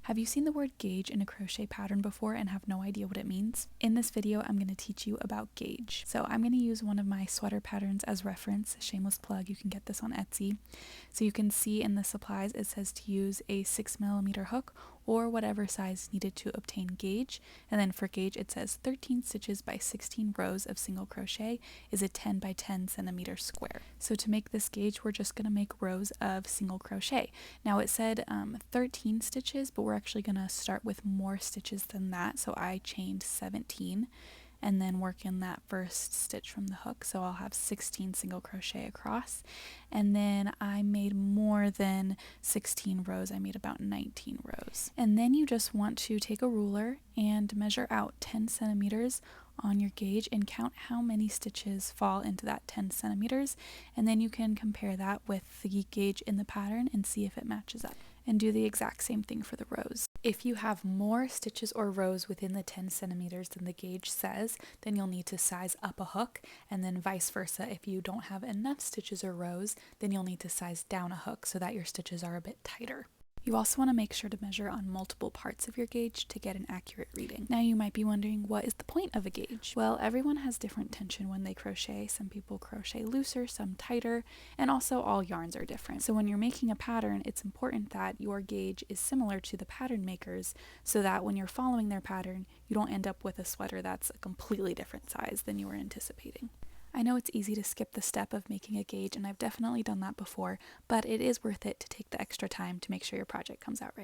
Have you seen the word gauge in a crochet pattern before and have no idea what it means? In this video, I'm going to teach you about gauge. So I'm going to use one of my sweater patterns as reference, shameless plug, you can get this on Etsy. So you can see in the supplies it says to use a 6mm hook or whatever size needed to obtain gauge. And then for gauge it says 13 stitches by 16 rows of single crochet is a 10 by 10 centimeter square. So to make this gauge, we're just going to make rows of single crochet. Now it said 13 stitches, but we're actually going to start with more stitches than that. So I chained 17 and then work in that first stitch from the hook. So I'll have 16 single crochet across. And then I made more than 16 rows. I made about 19 rows. And then you just want to take a ruler and measure out 10 centimeters on your gauge and count how many stitches fall into that 10 centimeters. And then you can compare that with the gauge in the pattern and see if it matches up. And do the exact same thing for the rows. If you have more stitches or rows within the 10 centimeters than the gauge says, then you'll need to size up a hook, and then vice versa. If you don't have enough stitches or rows, then you'll need to size down a hook so that your stitches are a bit tighter. You also want to make sure to measure on multiple parts of your gauge to get an accurate reading. Now you might be wondering, what is the point of a gauge? Well, everyone has different tension when they crochet. Some people crochet looser, some tighter, and also all yarns are different. So when you're making a pattern, it's important that your gauge is similar to the pattern makers so that when you're following their pattern, you don't end up with a sweater that's a completely different size than you were anticipating. I know it's easy to skip the step of making a gauge, and I've definitely done that before, but it is worth it to take the extra time to make sure your project comes out right.